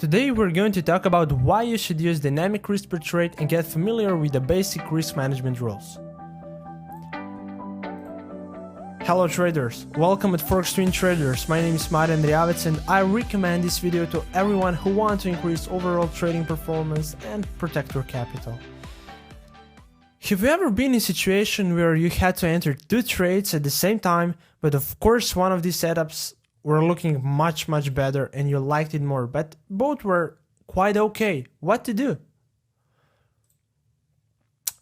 Today we're going to talk about why you should use dynamic risk per trade and get familiar with the basic risk management rules. Hello traders, welcome at Forex Trading Traders. My name is Marian Andrijavec and I recommend this video to everyone who wants to increase overall trading performance and protect your capital. Have you ever been in a situation where you had to enter two trades at the same time, but of course one of these setups were looking much better and you liked it more, but both were quite okay? What to do?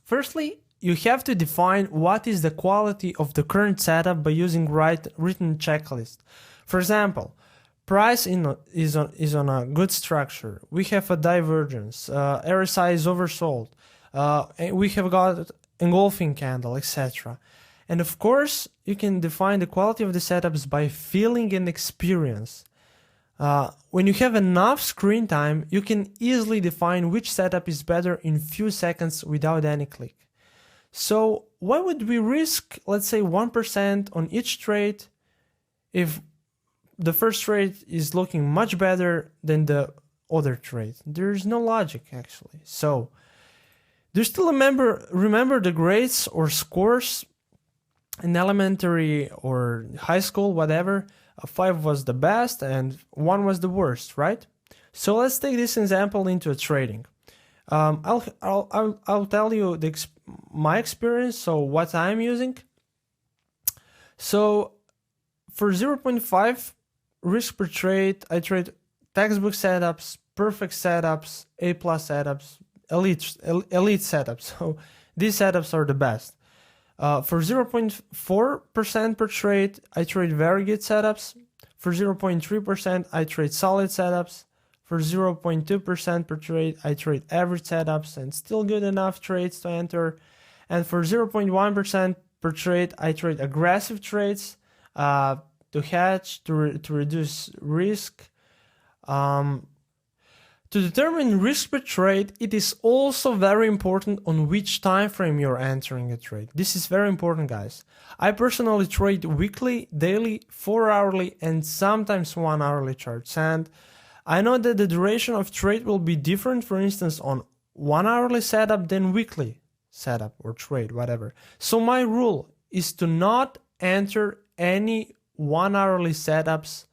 Firstly, you have to define what is the quality of the current setup by using written checklist. For example, price is on a good structure. We have a divergence. RSI is oversold. We have got engulfing candle, etc. And of course, you can define the quality of the setups by feeling and experience. When you have enough screen time, you can easily define which setup is better in few seconds without any click. So why would we risk, let's say, 1% on each trade if the first trade is looking much better than the other trade? There's no logic, actually. So do you still remember the grades or scores in elementary or high school, whatever? 5 was the best and 1 was the worst, right? So let's take this example into a trading. I'll tell you my experience, so what I'm using. So for 0.5 risk per trade, I trade textbook setups, perfect setups, A+ setups, elite setups. So these setups are the best. For 0.4% per trade, I trade very good setups. For 0.3%, I trade solid setups. For 0.2% per trade, I trade average setups and still good enough trades to enter. And for 0.1% per trade, I trade aggressive trades to hedge, to reduce risk. To determine risk per trade, it is also very important on which time frame you're entering a trade. This is very important, guys. I personally trade weekly, daily, 4-hourly, and sometimes 1-hourly charts. And I know that the duration of trade will be different, for instance, on 1-hourly setup than weekly setup or trade, whatever. So my rule is to not enter any 1-hourly setups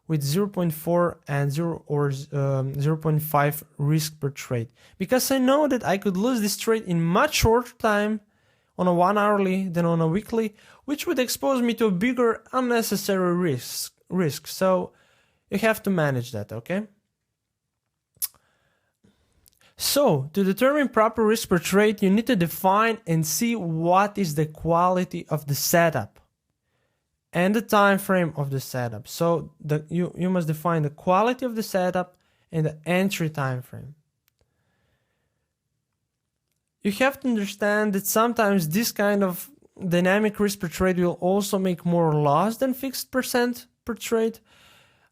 with 0.4 and 0.5 risk per trade, because I know that I could lose this trade in much shorter time on a 1-hourly than on a weekly, which would expose me to a bigger unnecessary risk. So you have to manage that, okay? So to determine proper risk per trade, you need to define and see what is the quality of the setup and the time frame of the setup. So you must define the quality of the setup and the entry time frame. You have to understand that sometimes this kind of dynamic risk per trade will also make more loss than fixed percent per trade,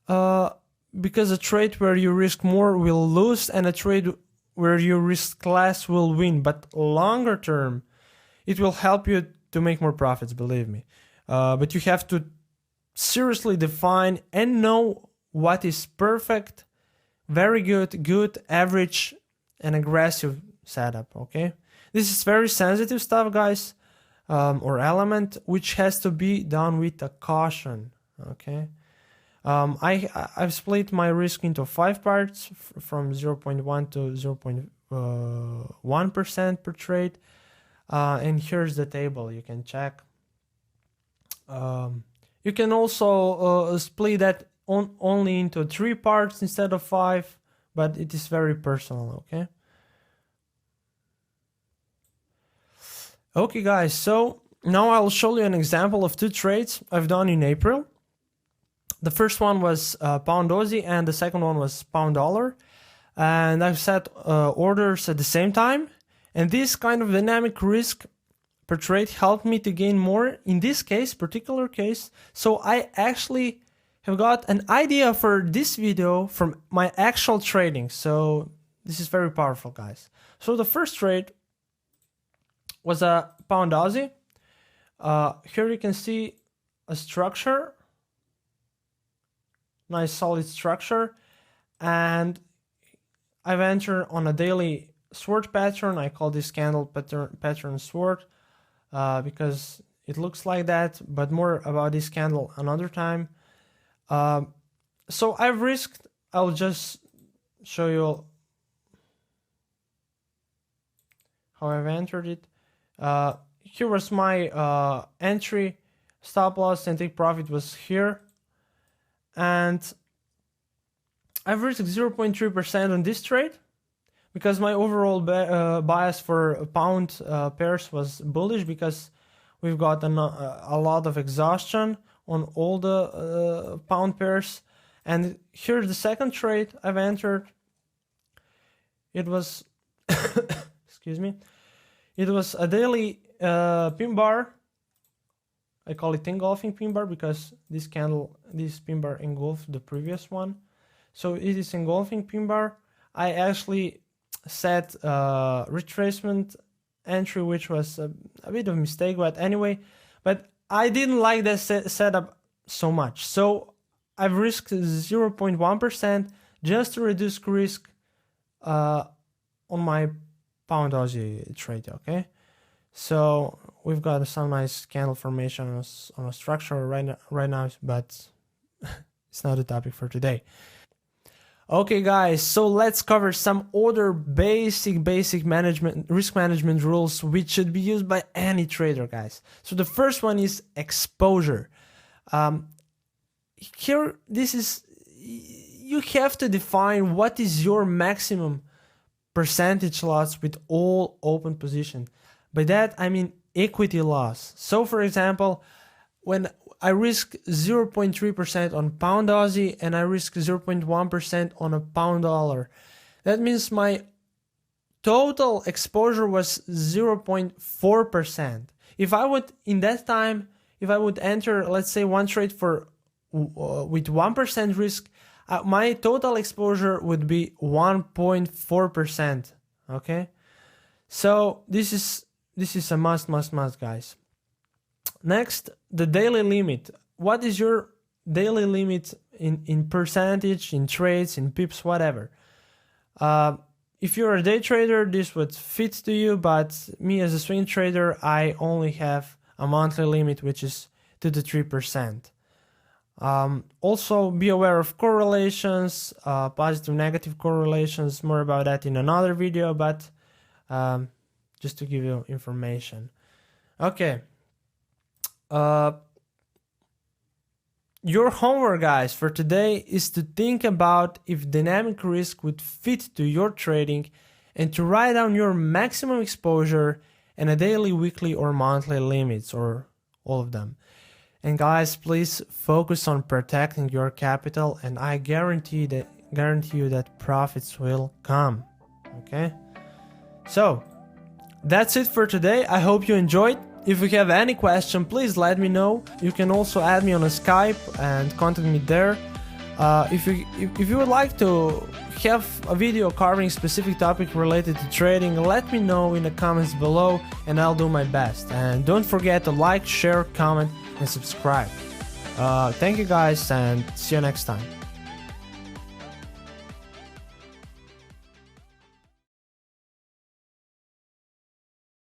because a trade where you risk more will lose and a trade where you risk less will win. But longer term, it will help you to make more profits, believe me. But you have to seriously define and know what is perfect, very good, average, and aggressive setup, okay? This is very sensitive stuff, guys, or element, which has to be done with a caution, okay? I've split my risk into 5 parts from 0.1 to 0.1% per trade, and here's the table, you can check. You can also split that only into 3 parts instead of 5, but it is very personal, okay? Okay, guys, so now I'll show you an example of 2 trades I've done in April. The first one was pound Aussie and the second one was pound dollar. And I've set orders at the same time. And this kind of dynamic risk per trade helped me to gain more in this particular case. So I actually have got an idea for this video from my actual trading. So this is very powerful, guys. So the first trade was a pound Aussie. Here you can see a structure, nice solid structure. And I've entered on a daily sword pattern. I call this candle pattern sword because it looks like that, but more about this candle another time. So I've risked, I'll just show you how I've entered it. Here was my entry, stop loss and take profit was here. And I've risked 0.3% on this trade because my overall bias for pound pairs was bullish because we've got a lot of exhaustion on all the pound pairs. And here's the second trade I've entered. It was, excuse me, it was a daily pin bar. I call it engulfing pin bar because this pin bar engulfed the previous one. So it is engulfing pin bar. I actually set retracement entry, which was a bit of a mistake, but anyway, but I didn't like that setup so much. So I've risked 0.1% just to reduce risk on my pound Aussie trade, okay? So we've got some nice candle formation on a structure right now, but it's not the topic for today. Okay guys, so let's cover some other basic risk management rules which should be used by any trader, guys. So the first one is exposure. Here, you have to define what is your maximum percentage loss with all open position. By that I mean equity loss. So for example, when I risk 0.3% on pound Aussie and I risk 0.1% on a pound dollar, that means my total exposure was 0.4%. If I would, in that time, if I would enter, let's say, one trade for with 1% risk, my total exposure would be 1.4%. Okay, so this is a must, guys. Next, the daily limit. What is your daily limit in percentage, in trades, in pips, whatever? If you're a day trader, this would fit to you, but me as a swing trader, I only have a monthly limit, which is 2 to 3%. Also, be aware of correlations, positive, negative correlations. More about that in another video, but just to give you information. Okay. Your homework, guys, for today is to think about if dynamic risk would fit to your trading and to write down your maximum exposure and a daily, weekly, or monthly limits, or all of them. And guys, please focus on protecting your capital, and I guarantee you that profits will come. Okay? So, that's it for today. I hope you enjoyed. If you have any question, please let me know. You can also add me on a Skype and contact me there. If you would like to have a video covering specific topic related to trading, let me know in the comments below and I'll do my best. And don't forget to like, share, comment and subscribe. Thank you guys, and see you next time.